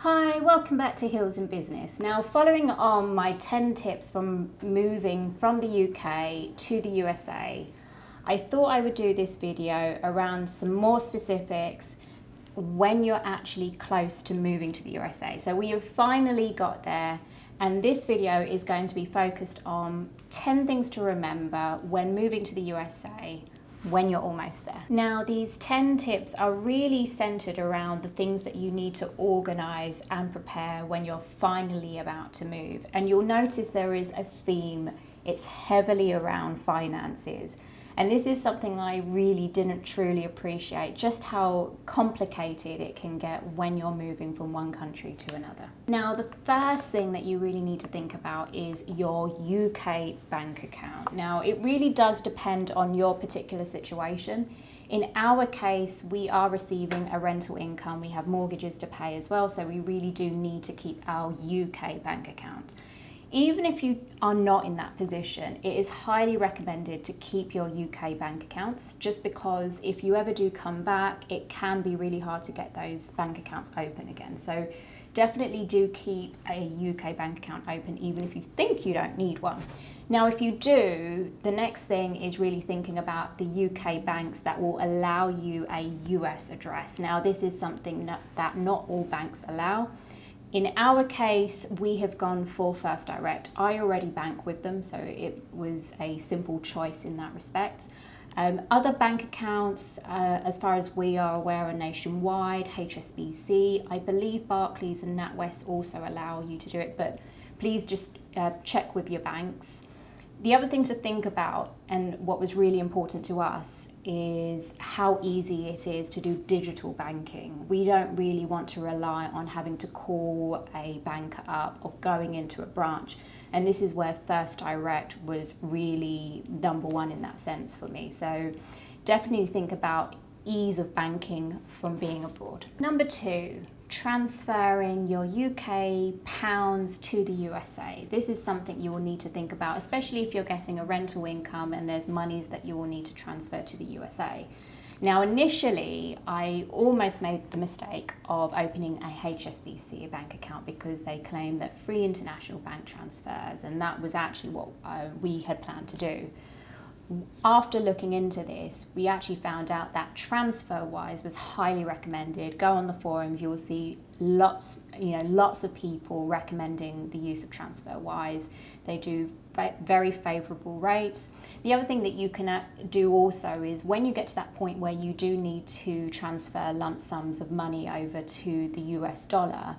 Hi, welcome back to Heels in Business. Now, following on my 10 tips from moving from the UK to the USA, I thought I would do this video around some more specifics when you're actually close to moving to the USA. So we have finally got there, and this video is going to be focused on 10 things to remember when moving to the USA when you're almost there. Now, these 10 tips are really centered around the things that you need to organize and prepare when you're finally about to move. And you'll notice there is a theme. It's heavily around finances. And this is something I really didn't truly appreciate, just how complicated it can get when you're moving from one country to another. Now, the first thing that you really need to think about is your UK bank account. Now, it really does depend on your particular situation. In our case, we are receiving a rental income. We have mortgages to pay as well, so we really do need to keep our UK bank account. Even if you are not in that position, it is highly recommended to keep your UK bank accounts, just because if you ever do come back, it can be really hard to get those bank accounts open again. So definitely do keep a UK bank account open, even if you think you don't need one. Now, if you do, the next thing is really thinking about the UK banks that will allow you a US address. Now, this is something that not all banks allow. In our case, we have gone for First Direct. I already bank with them, so it was a simple choice in that respect. Other bank accounts, as far as we are aware, are nationwide, HSBC. I believe Barclays and NatWest also allow you to do it, but please just check with your banks. The other thing to think about, and what was really important to us, is how easy it is to do digital banking. We don't really want to rely on having to call a banker up or going into a branch. And this is where First Direct was really number one in that sense for me. So definitely think about ease of banking from being abroad. Number two, transferring your UK pounds to the USA. This is something you will need to think about, especially if you're getting a rental income and there's monies that you will need to transfer to the USA. Now, initially, I almost made the mistake of opening a HSBC bank account because they claim that free international bank transfers, and that was actually what we had planned to do. After looking into this, we actually found out that TransferWise was highly recommended. Go on the forums, you will see lots of people recommending the use of TransferWise. They do very favorable rates. The other thing that you can do also is when you get to that point where you do need to transfer lump sums of money over to the US dollar,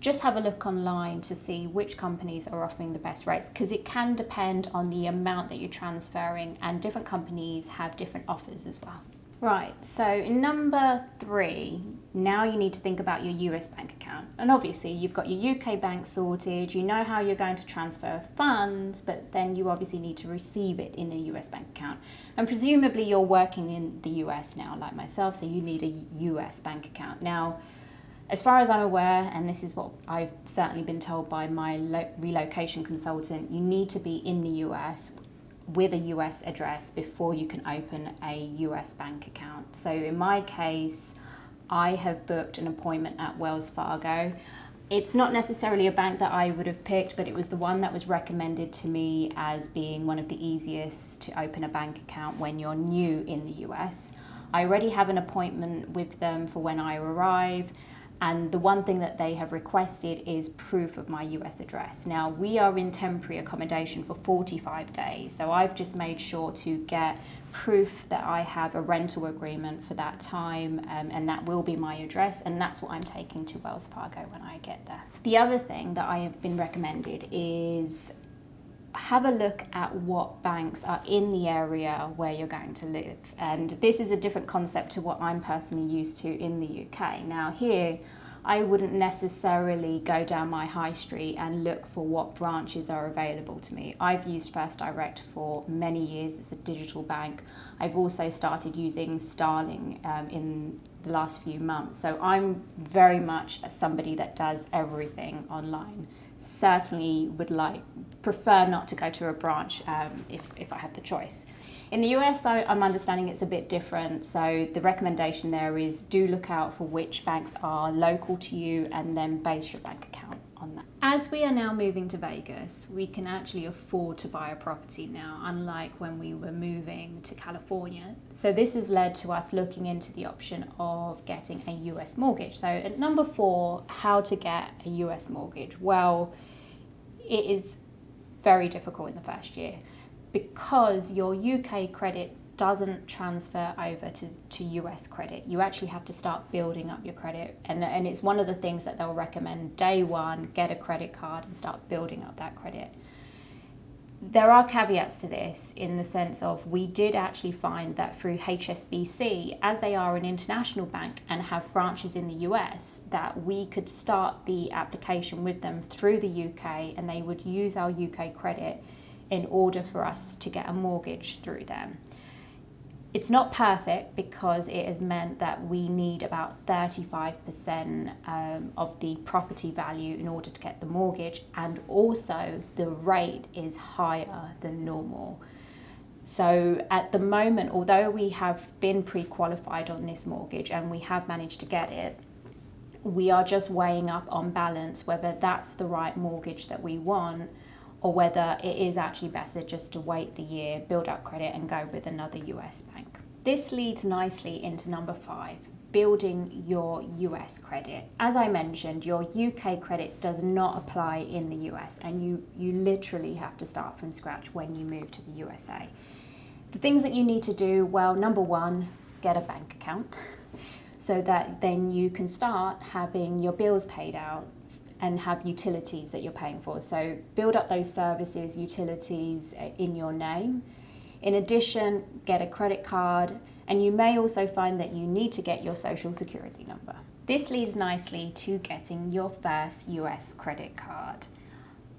just have a look online to see which companies are offering the best rates, because it can depend on the amount that you're transferring, and different companies have different offers as well. Right, so number three, now you need to think about your US bank account. And obviously you've got your UK bank sorted, you know how you're going to transfer funds, but then you obviously need to receive it in a US bank account. And presumably you're working in the US now, like myself, so you need a US bank account. Now, as far as I'm aware, and this is what I've certainly been told by my relocation consultant, you need to be in the US with a US address before you can open a US bank account. So in my case, I have booked an appointment at Wells Fargo. It's not necessarily a bank that I would have picked, but it was the one that was recommended to me as being one of the easiest to open a bank account when you're new in the US. I already have an appointment with them for when I arrive. And the one thing that they have requested is proof of my US address. Now, we are in temporary accommodation for 45 days, so I've just made sure to get proof that I have a rental agreement for that time, and that will be my address, and that's what I'm taking to Wells Fargo when I get there. The other thing that I have been recommended is have a look at what banks are in the area where you're going to live. And this is a different concept to what I'm personally used to in the UK. Now here, I wouldn't necessarily go down my high street and look for what branches are available to me. I've used First Direct for many years. It's a digital bank. I've also started using Starling in the last few months. So I'm very much somebody that does everything online. Certainly would prefer not to go to a branch if I had the choice. In the US, I'm understanding it's a bit different. So the recommendation there is do look out for which banks are local to you and then base your bank account on that. As we are now moving to Vegas, we can actually afford to buy a property now, unlike when we were moving to California. So this has led to us looking into the option of getting a US mortgage. So at number 4, how to get a US mortgage. Well, it is very difficult in the first year, because your UK credit doesn't transfer over to US credit. You actually have to start building up your credit. And it's one of the things that they'll recommend day one, get a credit card and start building up that credit. There are caveats to this in the sense of we did actually find that through HSBC, as they are an international bank and have branches in the US, that we could start the application with them through the UK and they would use our UK credit in order for us to get a mortgage through them. It's not perfect because it has meant that we need about 35% of the property value in order to get the mortgage, and also the rate is higher than normal. So at the moment, although we have been pre-qualified on this mortgage and we have managed to get it, we are just weighing up on balance whether that's the right mortgage that we want, or whether it is actually better just to wait the year, build up credit and go with another US bank. This leads nicely into number 5, building your US credit. As I mentioned, your UK credit does not apply in the US, and you literally have to start from scratch when you move to the USA. The things that you need to do, well, number 1, get a bank account so that then you can start having your bills paid out and have utilities that you're paying for. So build up those services, utilities in your name. In addition, get a credit card, and you may also find that you need to get your social security number. This leads nicely to getting your first US credit card.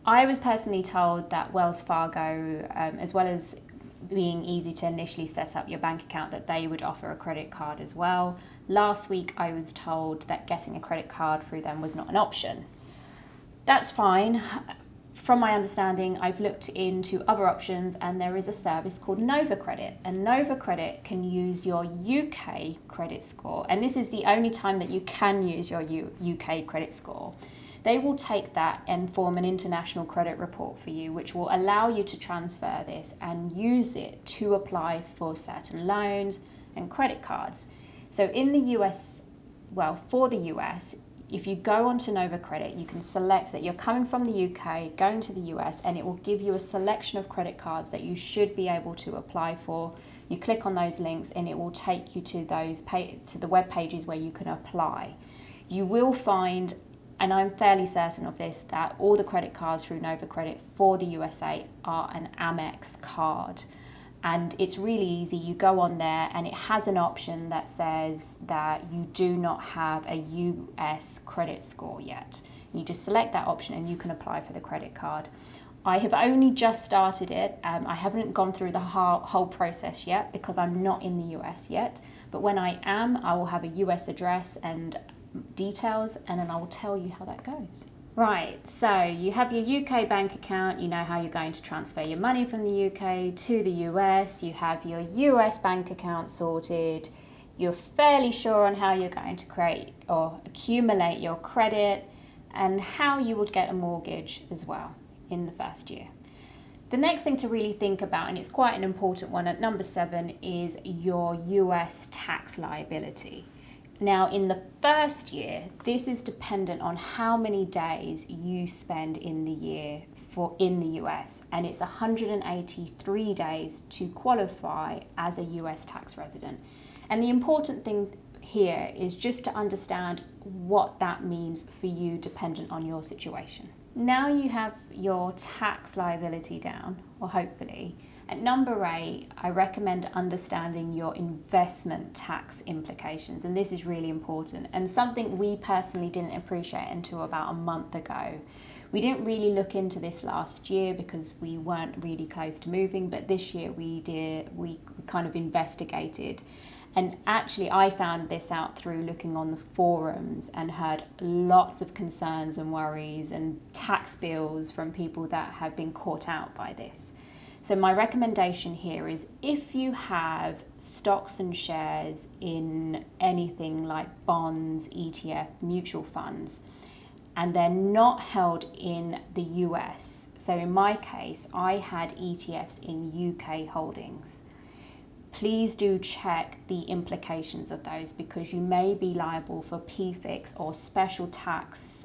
I was personally told that Wells Fargo, as well as being easy to initially set up your bank account, that they would offer a credit card as well. Last week I was told that getting a credit card through them was not an option. That's fine. From my understanding, I've looked into other options, and there is a service called Nova Credit, and Nova Credit can use your UK credit score, and this is the only time that you can use your UK credit score. They will take that and form an international credit report for you, which will allow you to transfer this and use it to apply for certain loans and credit cards. So in the US, well, for the US, if you go onto Nova Credit, you can select that you're coming from the UK, going to the US, and it will give you a selection of credit cards that you should be able to apply for. You click on those links and it will take you to to the web pages where you can apply. You will find, and I'm fairly certain of this, that all the credit cards through Nova Credit for the USA are an Amex card. And it's really easy. You go on there and it has an option that says that you do not have a US credit score yet. You just select that option and you can apply for the credit card. I have only just started it. I haven't gone through the whole process yet because I'm not in the US yet. But when I am, I will have a US address and details, and then I will tell you how that goes. Right, so you have your UK bank account, you know how you're going to transfer your money from the UK to the US, you have your US bank account sorted, you're fairly sure on how you're going to create or accumulate your credit, and how you would get a mortgage as well in the first year. The next thing to really think about, and it's quite an important one at number 7, is your US tax liability. Now, in the first year, this is dependent on how many days you spend in the year in the US, and it's 183 days to qualify as a US tax resident. And the important thing here is just to understand what that means for you dependent on your situation. Now you have your tax liability down, or hopefully. At number 8, I recommend understanding your investment tax implications, and this is really important and something we personally didn't appreciate until about a month ago. We didn't really look into this last year because we weren't really close to moving, but this year we did. We kind of investigated, and actually I found this out through looking on the forums and heard lots of concerns and worries and tax bills from people that have been caught out by this. So my recommendation here is if you have stocks and shares in anything like bonds, ETF, mutual funds, and they're not held in the US. So in my case, I had ETFs in UK holdings. Please do check the implications of those, because you may be liable for PFICS or special tax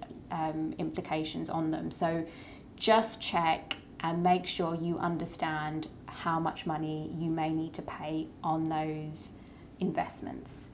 implications on them. So just check and make sure you understand how much money you may need to pay on those investments.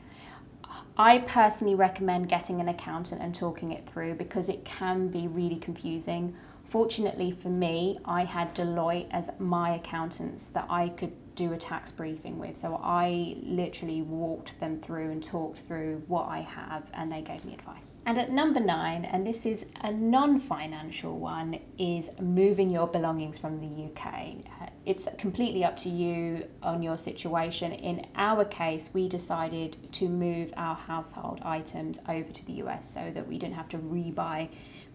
I personally recommend getting an accountant and talking it through, because it can be really confusing. Fortunately for me, I had Deloitte as my accountants that I could do a tax briefing with. So I literally walked them through and talked through what I have, and they gave me advice. And at number 9, and this is a non-financial one, is moving your belongings from the UK. It's completely up to you on your situation. In our case, we decided to move our household items over to the US so that we didn't have to rebuy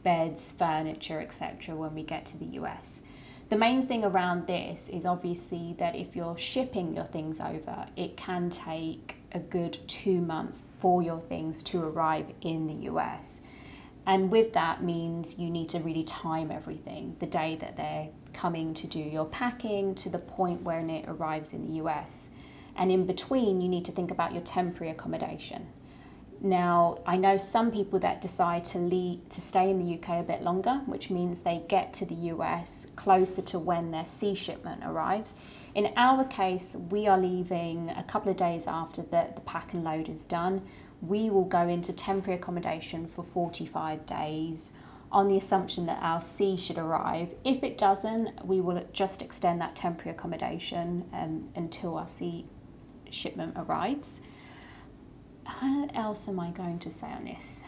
beds, furniture, etc. when we get to the US. The main thing around this is obviously that if you're shipping your things over, it can take a good 2 months for your things to arrive in the US. And with that means you need to really time everything, the day that they're coming to do your packing to the point when it arrives in the US. And in between, you need to think about your temporary accommodation. Now, I know some people that decide to stay in the UK a bit longer, which means they get to the US closer to when their sea shipment arrives. In our case, we are leaving a couple of days after the pack and load is done. We will go into temporary accommodation for 45 days on the assumption that our sea should arrive. If it doesn't, we will just extend that temporary accommodation until our sea shipment arrives. What else am I going to say on this?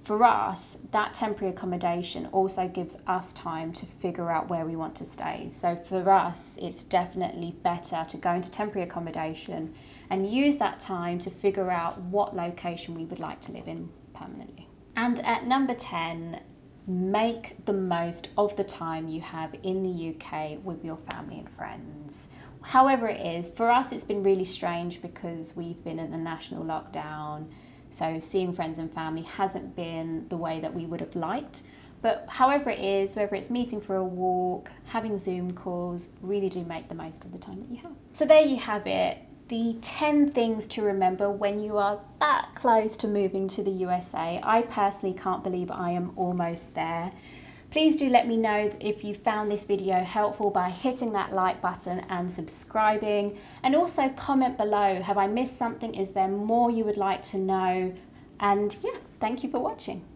For us, that temporary accommodation also gives us time to figure out where we want to stay. So for us, it's definitely better to go into temporary accommodation and use that time to figure out what location we would like to live in permanently. And at number 10, make the most of the time you have in the UK with your family and friends. However it is, for us it's been really strange because we've been in a national lockdown, so seeing friends and family hasn't been the way that we would have liked. But however it is, whether it's meeting for a walk, having Zoom calls, really do make the most of the time that you have. So there you have it, the 10 things to remember when you are that close to moving to the USA. I personally can't believe I am almost there. Please do let me know if you found this video helpful by hitting that like button and subscribing. And also comment below, have I missed something? Is there more you would like to know? And yeah, thank you for watching.